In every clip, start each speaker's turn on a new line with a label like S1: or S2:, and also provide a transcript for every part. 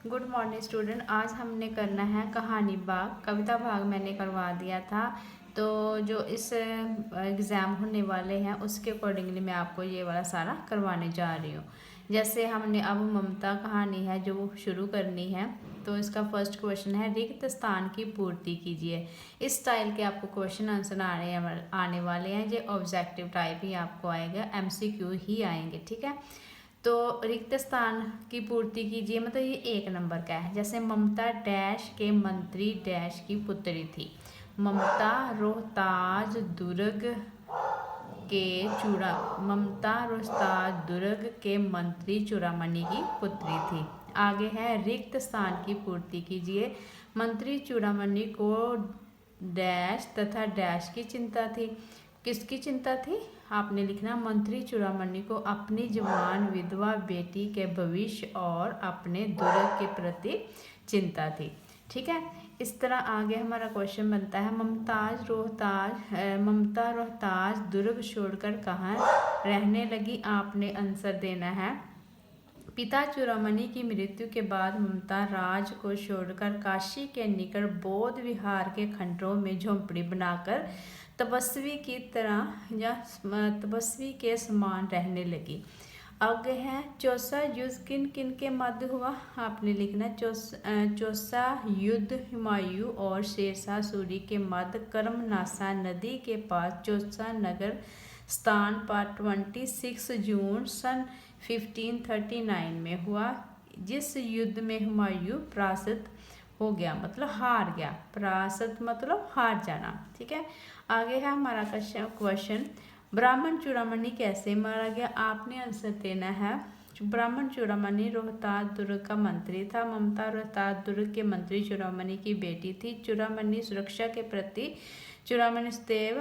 S1: Good morning student. आज हमने करना है कहानी बाग। कविता भाग मैंने करवा दिया था, तो जो इस एग्ज़ाम होने वाले हैं उसके अकॉर्डिंगली मैं आपको ये वाला सारा करवाने जा रही हूँ। जैसे हमने अब ममता कहानी है जो शुरू करनी है, तो इसका फर्स्ट क्वेश्चन है रिक्त स्थान की पूर्ति कीजिए। इस स्टाइल के आपको क्वेश्चन आंसर आने वाले हैं। ये ऑब्जेक्टिव टाइप ही आपको आएगा, MCQ ही आएंगे, ठीक है। तो रिक्त स्थान की पूर्ति कीजिए, मतलब ये 1 नंबर का है। जैसे ममता डैश के मंत्री डैश की पुत्री थी। ममता रोहताज दुर्ग के ममता रोहताज दुर्ग के मंत्री चूड़ामणि की पुत्री थी। आगे है रिक्त स्थान की पूर्ति कीजिए। मंत्री चूड़ामणि को डैश तथा डैश की चिंता थी। किसकी चिंता थी? आपने लिखना मंत्री चूड़ामणि को अपनी जवान विधवा बेटी के भविष्य और अपने दुर्ग के प्रति चिंता थी, ठीक है। इस तरह आगे हमारा क्वेश्चन बनता है ममता रोहताज दुर्ग छोड़कर कहाँ रहने लगी। आपने आंसर देना है पिता चूड़ामणि की मृत्यु के बाद ममता राज को छोड़कर काशी के निकट बौद्ध विहार के खंडरों में झोंपड़ी बनाकर तपस्वी की तरह या तपस्वी के समान रहने लगी। आगे है चौसा युद्ध किन किन के मध्य हुआ। आपने लिखना चौसा युद्ध हुमायूं और शेरशाह सूरी के मध्य कर्मनासा नदी के पास चौसा नगर स्थान पर 26 जून सन 1539 में हुआ, जिस युद्ध में हुमायूं पराजित हो गया, मतलब हार गया। पराजित मतलब हार जाना, ठीक है। आगे है हमारा क्वेश्चन ब्राह्मण चूड़ामणि कैसे मारा गया। आपने आंसर देना है ब्राह्मण चूड़ामणि रोहतास दुर्ग का मंत्री था। ममता रोहतास दुर्ग के मंत्री चूड़ामणि की बेटी थी। चूड़ामणि सुरक्षा के प्रति चूड़ामणि सदैव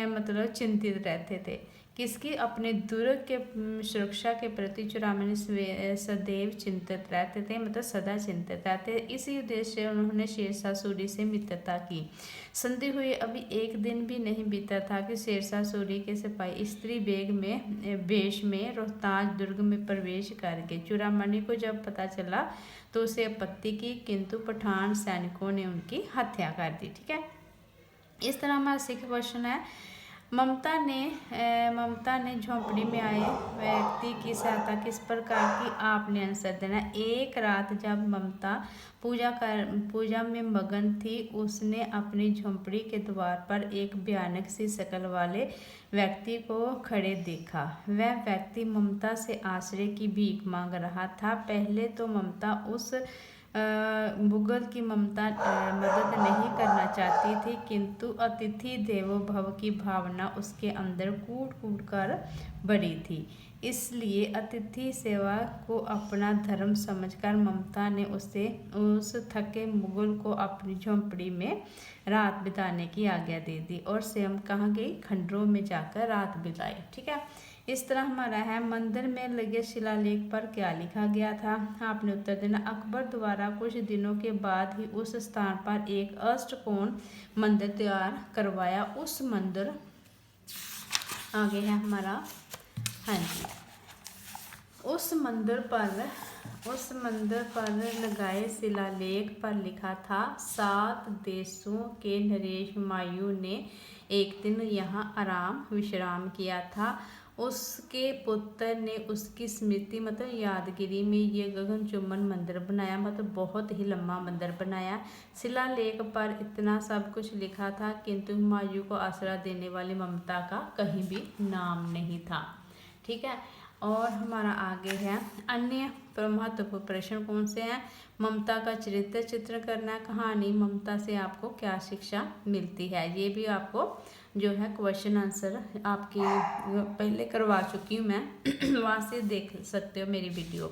S1: मतलब चिंतित रहते थे। किसकी? अपने दुर्ग के सुरक्षा के प्रति चूड़ामणि सदैव चिंतित रहते थे, मतलब सदा चिंतित रहते। इसी उद्देश्य से उन्होंने शेरशाह सूरी से मित्रता की। संधि हुई अभी एक दिन भी नहीं बीता था कि शेरशाह सूरी के सिपाही स्त्री वेश में रोहतास दुर्ग में प्रवेश करके चूड़ामणि को जब पता चला तो उसे आपत्ति की, किंतु पठान सैनिकों ने उनकी हत्या कर दी, ठीक है। इस तरह हमारा 6 क्वेश्चन है ममता ने झोंपड़ी में आए व्यक्ति की सहायता किस प्रकार की। आपने आंसर देना। एक रात जब ममता पूजा में मगन थी, उसने अपनी झोंपड़ी के द्वार पर एक भयानक सी शक्ल वाले व्यक्ति को खड़े देखा। वह व्यक्ति ममता से आश्रय की भीख मांग रहा था। पहले तो ममता उस मुगल की मदद नहीं करना चाहती थी, किंतु अतिथि देवो भव की भावना उसके अंदर कूट कूट कर बढ़ी थी। इसलिए अतिथि सेवा को अपना धर्म समझकर ममता ने उस थके मुगल को अपनी झोंपड़ी में रात बिताने की आज्ञा दे दी और स्वयं कहाँ गई? खंडरों में जाकर रात बिताई, ठीक है। इस तरह हमारा है मंदिर में लगे शिलालेख पर क्या लिखा गया था। आपने उत्तर देना अकबर द्वारा कुछ दिनों के बाद ही उस स्थान पर एक अष्टकोण मंदिर तैयार करवाया। उस मंदिर आगे है हमारा, हाँ जी, उस मंदिर पर लगाए शिलालेख पर लिखा था 7 देशों के नरेश हुमायूं ने एक दिन यहाँ आराम विश्राम किया था। उसके पुत्र ने उसकी स्मृति मतलब यादगिरी में ये गगनचुंबन मंदिर बनाया, मतलब बहुत ही लंबा मंदिर बनाया। शिलालेख पर इतना सब कुछ लिखा था, किंतु हुमायूं को आसरा देने वाली ममता का कहीं भी नाम नहीं था, ठीक है। और हमारा आगे है अन्य महत्वपूर्ण प्रश्न कौन से हैं। ममता का चरित्र चित्र करना। कहानी ममता से आपको क्या शिक्षा मिलती है, ये भी आपको जो है क्वेश्चन आंसर आपकी पहले करवा चुकी हूँ मैं वहाँ से देख सकते हो मेरी वीडियो।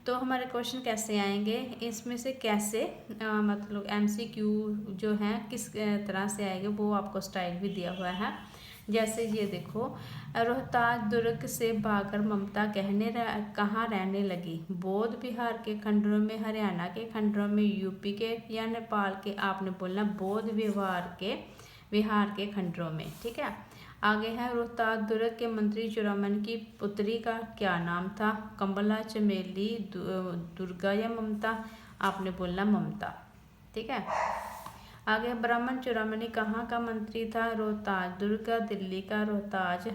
S1: तो हमारे क्वेश्चन कैसे आएंगे, इसमें से कैसे मतलब MCQ जो है किस तरह से आएंगे वो आपको स्टाइल भी दिया हुआ है। जैसे ये देखो, रोहतास दुर्ग से भागकर ममता कहाँ रहने लगी। बौद्ध बिहार के खंडरों में, हरियाणा के खंडरों में, यूपी के या नेपाल के। आपने बोलना बौद्ध विहार के खंडरों में, ठीक है। आगे है रोहतास दुर्ग के मंत्री चूड़ामणि की पुत्री का क्या नाम था। कमला, चमेली, दुर्गा या ममता। आपने बोलना ममता। ठीक है। आगे ब्राह्मण चूड़ामणि कहाँ का मंत्री था? रोहतास दुर्ग का, दिल्ली का, रोहतास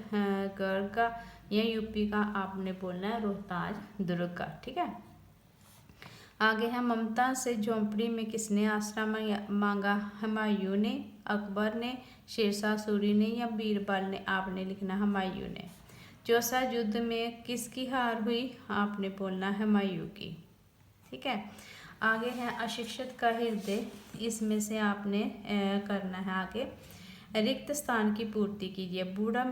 S1: गढ़ का या यूपी का? आपने बोलना है रोहतास दुर्ग का। ठीक है। आगे है ममता से झोंपड़ी में किसने आसरा मांगा? हुमायूं ने, अकबर ने, शेरशाह सूरी ने या बीरबल ने? आपने लिखना हुमायूं ने। चौसा युद्ध में किसकी हार हुई? आपने बोलना हुमायूं की। ठीक है। आगे है अशिक्षित का हृदय, इसमें से आपने करना है आगे रिक्त स्थान की पूर्ति कीजिए। बूढ़े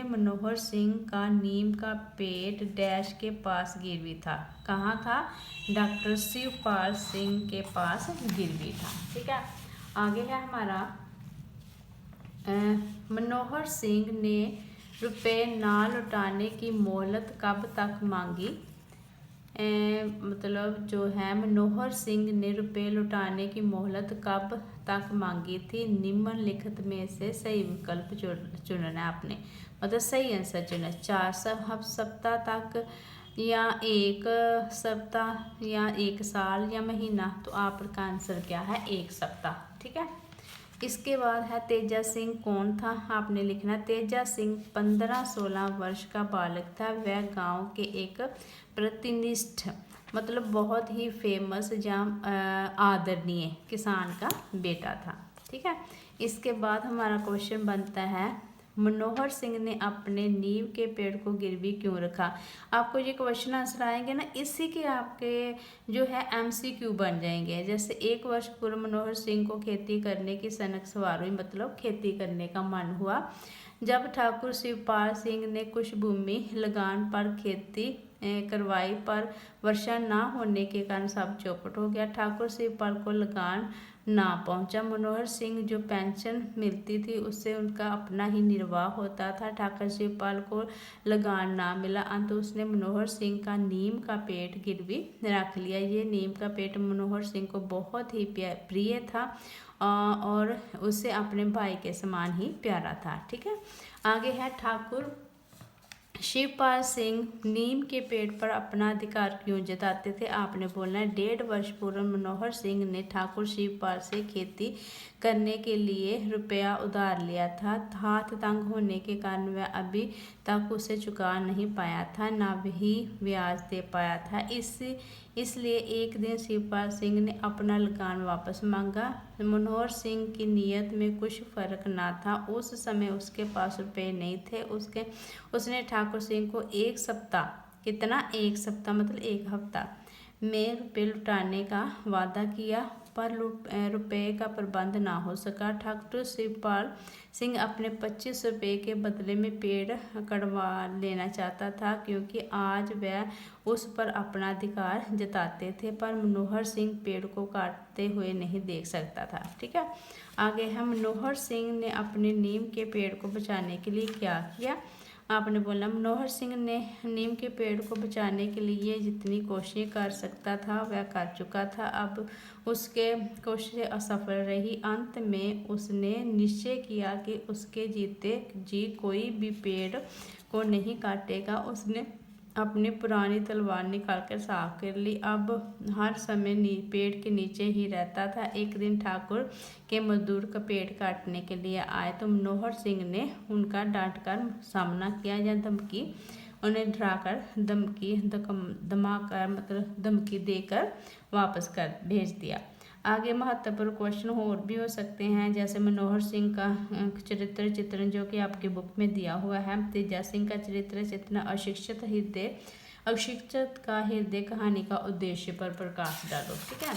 S1: मनोहर सिंह का नीम का पेड़ डैश के पास गिरवी था। कहाँ था? डॉक्टर शिवपाल सिंह के पास गिरवी था। ठीक है। आगे है हमारा मनोहर सिंह ने रुपए ना लौटाने की मोहलत कब तक मांगी? मतलब जो है मनोहर सिंह ने रुपए लौटाने की मोहलत कब तक मांगी थी? निम्नलिखित में से सही विकल्प चुनना है आपने, मतलब सही आंसर चुनना। 4 सप्ताह तक या 1 सप्ताह या 1 साल या महीना? तो आपका आंसर क्या है? 1 सप्ताह। ठीक है। इसके बाद है तेजा सिंह कौन था? आपने लिखना तेजा सिंह 15-16 वर्ष का बालक था। वह गांव के एक प्रतिनिष्ठ मतलब बहुत ही फेमस या आदरणीय किसान का बेटा था। ठीक है। इसके बाद हमारा क्वेश्चन बनता है मनोहर सिंह ने अपने नीम के पेड़ को गिरवी क्यों रखा? आपको ये क्वेश्चन आंसर आएंगे ना, इसी के आपके जो है MCQ बन जाएंगे। जैसे 1 वर्ष पूर्व मनोहर सिंह को खेती करने की सनक सवार हुई, मतलब खेती करने का मन हुआ। जब ठाकुर शिवपाल सिंह ने कुछ भूमि लगान पर खेती करवाई पर वर्षा ना होने के कारण सब चौपट हो गया। ठाकुर शिवपाल को लगान ना पहुंचा। मनोहर सिंह जो पेंशन मिलती थी उससे उनका अपना ही निर्वाह होता था। ठाकुर शिवपाल को लगान ना मिला। अंत उसने मनोहर सिंह का नीम का पेड़ गिरवी रख लिया। ये नीम का पेड़ मनोहर सिंह को बहुत ही प्रिय था और उसे अपने भाई के समान ही प्यारा था। ठीक है। आगे है ठाकुर शिवपाल सिंह नीम के पेड़ पर अपना अधिकार क्यों जताते थे? आपने बोलना है 1.5 वर्ष पूर्व मनोहर सिंह ने ठाकुर शिवपाल से खेती करने के लिए रुपया उधार लिया था। हाथ तंग होने के कारण वह अभी तक उसे चुका नहीं पाया था, ना ही ब्याज दे पाया था। इसलिए एक दिन शिवपाल सिंह ने अपना लगान वापस मांगा। मनोहर सिंह की नीयत में कुछ फर्क ना था। उस समय उसके पास रुपए नहीं थे। उसने ठाकुर सिंह को 1 सप्ताह, कितना? 1 सप्ताह मतलब 1 हफ्ता में रुपये लौटाने का वादा किया, पर रुपये का प्रबंध ना हो सका। ठाकुर शिवपाल सिंह अपने 25 रुपये के बदले में पेड़ कटवा लेना चाहता था, क्योंकि आज वह उस पर अपना अधिकार जताते थे, पर मनोहर सिंह पेड़ को काटते हुए नहीं देख सकता था। ठीक है। आगे है मनोहर सिंह ने अपने नीम के पेड़ को बचाने के लिए क्या किया? आपने बोला मनोहर सिंह ने नीम के पेड़ को बचाने के लिए जितनी कोशिशें कर सकता था वह कर चुका था। अब उसके कोशिशें असफल रही। अंत में उसने निश्चय किया कि उसके जीते जी कोई भी पेड़ को नहीं काटेगा। उसने अपनी पुरानी तलवार निकालकर साफ कर ली। अब हर समय पेड़ के नीचे ही रहता था। एक दिन ठाकुर के मजदूर का पेड़ काटने के लिए आए तो मनोहर सिंह ने उनका डांटकर सामना किया या धमकी, उन्हें डराकर धमाकर मतलब धमकी देकर वापस कर भेज दिया। आगे महत्वपूर्ण क्वेश्चन और भी हो सकते हैं, जैसे मनोहर सिंह का चरित्र चित्रण जो कि आपके बुक में दिया हुआ है। तेजा सिंह का चरित्र चित्रण, अशिक्षित का हृदय कहानी का उद्देश्य पर प्रकाश डालो। ठीक है।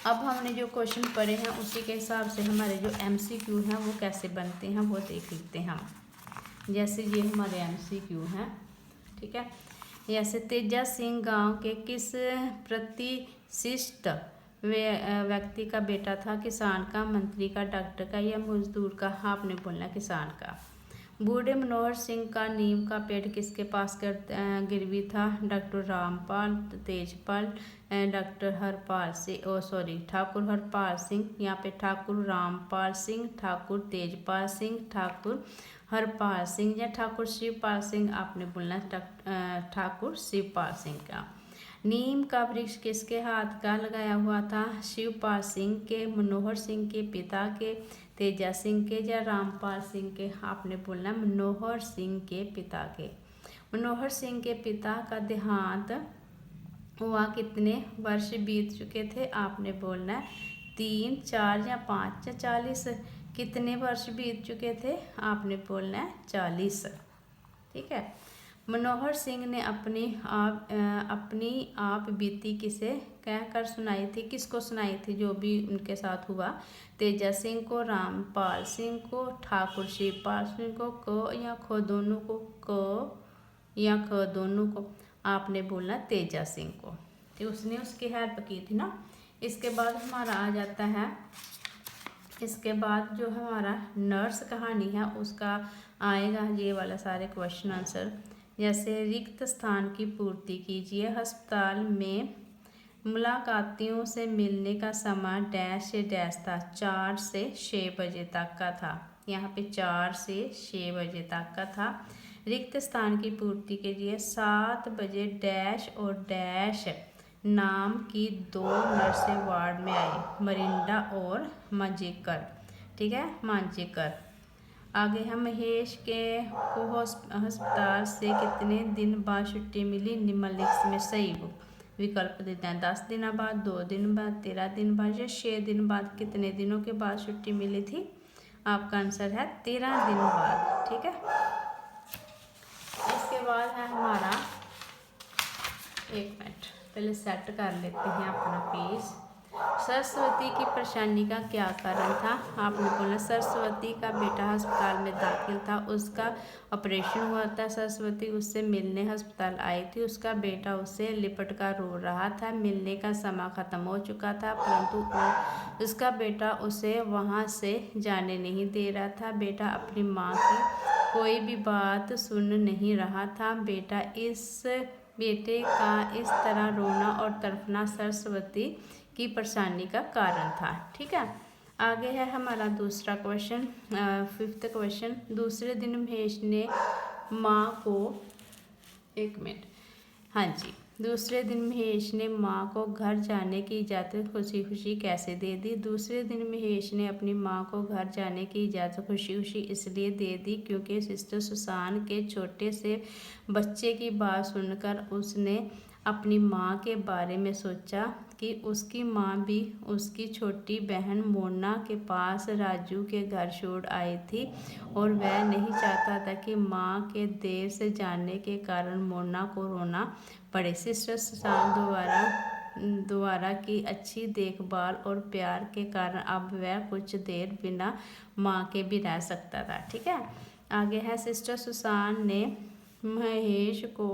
S1: अब हमने जो क्वेश्चन पढ़े हैं उसी के हिसाब से हमारे जो MCQ हैं वो कैसे बनते हैं वो देख लेते हैं हम। जैसे ये हमारे MCQ हैं। ठीक है। जैसे तेजा सिंह गांव के किस प्रतिष्ठित व्यक्ति का बेटा था? किसान का, मंत्री का, डॉक्टर का या मजदूर का? आपने बोलना किसान का। बूढ़े मनोहर सिंह का नीम का पेड़ किसके पास गिरवी था? डॉक्टर रामपाल तेजपाल, डॉक्टर हरपाल सिंह, ठाकुर हरपाल सिंह, यहाँ पे ठाकुर रामपाल सिंह, ठाकुर तेजपाल सिंह, ठाकुर हरपाल सिंह या ठाकुर शिवपाल सिंह? आपने बोलना ठाकुर शिवपाल सिंह का। नीम का वृक्ष किसके हाथ का लगाया हुआ था? शिवपाल सिंह के, मनोहर सिंह के पिता के, तेजा सिंह के या रामपाल सिंह के? आपने बोलना मनोहर सिंह के पिता के। मनोहर सिंह के पिता का देहांत हुआ कितने वर्ष बीत चुके थे? आपने बोलना है 3, 4 या 5 या 40। कितने वर्ष बीत चुके थे? आपने बोलना है 40। ठीक है। मनोहर सिंह ने अपनी आप बीती किसे कह कर सुनाई थी? किसको सुनाई थी जो भी उनके साथ हुआ? तेजा सिंह को, रामपाल सिंह को, ठाकुर शिवपाल सिंह को या ख दोनों को? क या ख दोनों को? आपने बोलना तेजा सिंह को। तो उसने उसकी हेल्प की थी ना। इसके बाद हमारा आ जाता है, इसके बाद जो हमारा नर्स कहानी है उसका आएगा ये वाला सारे क्वेश्चन आंसर। जैसे रिक्त स्थान की पूर्ति कीजिए। अस्पताल में मुलाकातियों से मिलने का समय डैश से डैश था? 4 से 6 बजे तक का था। यहाँ पे 4 से 6 बजे तक का था। रिक्त स्थान की पूर्ति कीजिए। 7 बजे डैश और डैश नाम की 2 नर्सें वार्ड में आई, मरिंडा और मांजेकर। ठीक है, मांजेकर। आगे है महेश को अस्पताल से कितने दिन बाद छुट्टी मिली? निम्नलिखित में सही विकल्प देते हैं। 10 दिन बाद, 2 दिन बाद, 13 दिन बाद या 6 दिन बाद? कितने दिनों के बाद छुट्टी मिली थी? आपका आंसर है 13 दिन बाद। ठीक है। इसके बाद है हमारा, एक मिनट पहले सेट कर लेते हैं अपना पेज। सरस्वती की परेशानी का क्या कारण था? आपने बोला सरस्वती का बेटा अस्पताल में दाखिल था, उसका ऑपरेशन हुआ था, सरस्वती उससे मिलने अस्पताल आई थी, उसका बेटा उससे लिपट कर रो रहा था, मिलने का समय ख़त्म हो चुका था परंतु उसका बेटा उसे वहां से जाने नहीं दे रहा था। बेटा अपनी माँ की कोई भी बात सुन नहीं रहा था। बेटे का इस तरह रोना और तड़पना सरस्वती की परेशानी का कारण था। ठीक है। आगे है हमारा दूसरा क्वेश्चन, 5th क्वेश्चन। दूसरे दिन महेश ने माँ को, एक मिनट, हाँ जी, दूसरे दिन महेश ने माँ को घर जाने की इजाज़त खुशी खुशी कैसे दे दी? दूसरे दिन महेश ने अपनी माँ को घर जाने की इजाज़त खुशी खुशी इसलिए दे दी क्योंकि सिस्टर सुसान के छोटे से बच्चे की बात सुनकर उसने अपनी माँ के बारे में सोचा कि उसकी माँ भी उसकी छोटी बहन मोना के पास राजू के घर छोड़ आई थी और वह नहीं चाहता था कि माँ के देर से जाने के कारण मोना को रोना पड़े। सिस्टर सुसान द्वारा की अच्छी देखभाल और प्यार के कारण अब वह कुछ देर बिना माँ के भी रह सकता था। ठीक है। आगे है, सिस्टर सुसान ने महेश को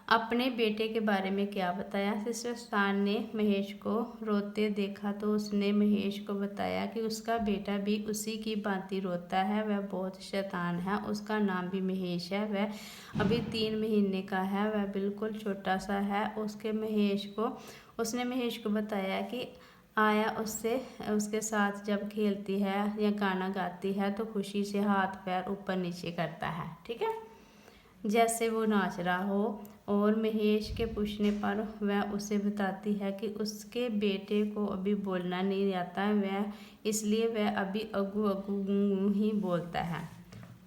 S1: अपने बेटे के बारे में क्या बताया? सिस्टर सुसान ने महेश को रोते देखा तो उसने महेश को बताया कि उसका बेटा भी उसी की भांति रोता है, वह बहुत शैतान है, उसका नाम भी महेश है, वह अभी 3 महीने का है, वह बिल्कुल छोटा सा है। उसने महेश को बताया कि आया उसके साथ जब खेलती है या गाना गाती है तो खुशी से हाथ पैर ऊपर नीचे करता है। ठीक है, जैसे वो नाच रहा हो। और महेश के पूछने पर वह उसे बताती है कि उसके बेटे को अभी बोलना नहीं आता, वह इसलिए वह अभी अगू अगू ही बोलता है,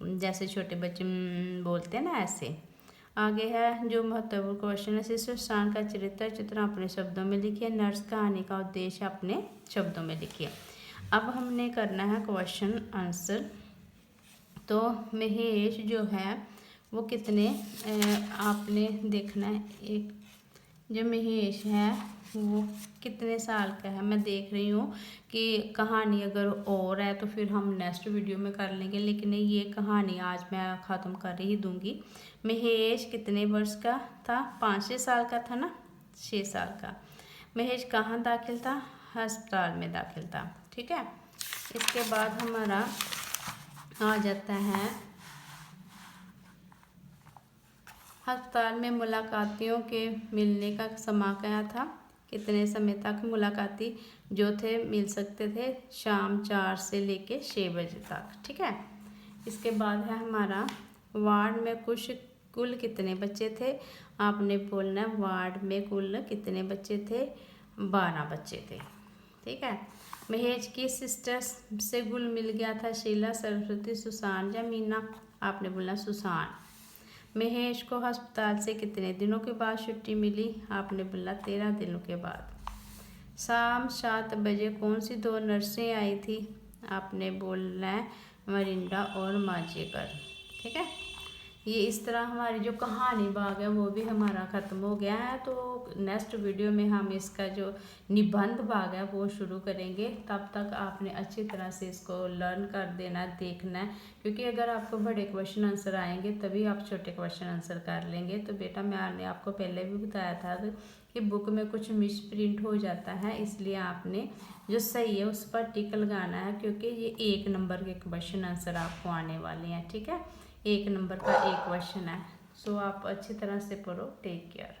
S1: जैसे छोटे बच्चे बोलते हैं ना, ऐसे। आगे है जो महत्वपूर्ण क्वेश्चन है, सिस्टर सुसान का चरित्र चित्र अपने शब्दों में लिखिए। नर्स कहानी का उद्देश्य अपने शब्दों में लिखिए। अब हमने करना है क्वेश्चन आंसर। तो महेश जो है वो कितने, आपने देखना है, एक जो महेश है वो कितने साल का है। मैं देख रही हूँ कि कहानी अगर और है तो फिर हम नेक्स्ट वीडियो में कर लेंगे, लेकिन ये कहानी आज मैं ख़त्म कर ही दूँगी। महेश कितने वर्ष का था? 5-6 साल का था ना, 6 साल का। महेश कहाँ दाखिल था? अस्पताल में दाखिल था। ठीक है। इसके बाद हमारा आ जाता है, अस्पताल में मुलाकातियों के मिलने का समय क्या था? कितने समय तक मुलाकाती जो थे मिल सकते थे? शाम 4 से लेके 6 बजे तक। ठीक है। इसके बाद है हमारा वार्ड में कुल कितने बच्चे थे? आपने बोलना है वार्ड में कुल कितने बच्चे थे? 12 बच्चे थे। ठीक है। महेश की सिस्टर्स से गुल मिल गया था, शीला, सरस्वती, सुसान या मीना? आपने बोलना सुसान। महेश को अस्पताल से कितने दिनों के बाद छुट्टी मिली? आपने बोला 13 दिनों के बाद। शाम 7 बजे कौन सी 2 नर्सें आई थी? आपने बोलना है मरिंडा और माजेकर। ठीक है। ये इस तरह हमारी जो कहानी भाग है वो भी हमारा ख़त्म हो गया है। तो नेक्स्ट वीडियो में हम इसका जो निबंध भाग है वो शुरू करेंगे। तब तक आपने अच्छी तरह से इसको लर्न कर देना है, देखना है, क्योंकि अगर आपको बड़े क्वेश्चन आंसर आएंगे तभी आप छोटे क्वेश्चन आंसर कर लेंगे। तो बेटा मैंने आपको पहले भी बताया था कि बुक में कुछ मिस प्रिंट हो जाता है, इसलिए आपने जो सही है उस पर टिक लगाना है, क्योंकि ये 1 नंबर के क्वेश्चन आंसर आपको आने वाले हैं। ठीक है। 1 नंबर का 1 क्वेश्चन है। सो आप अच्छी तरह से पढ़ो। Take care.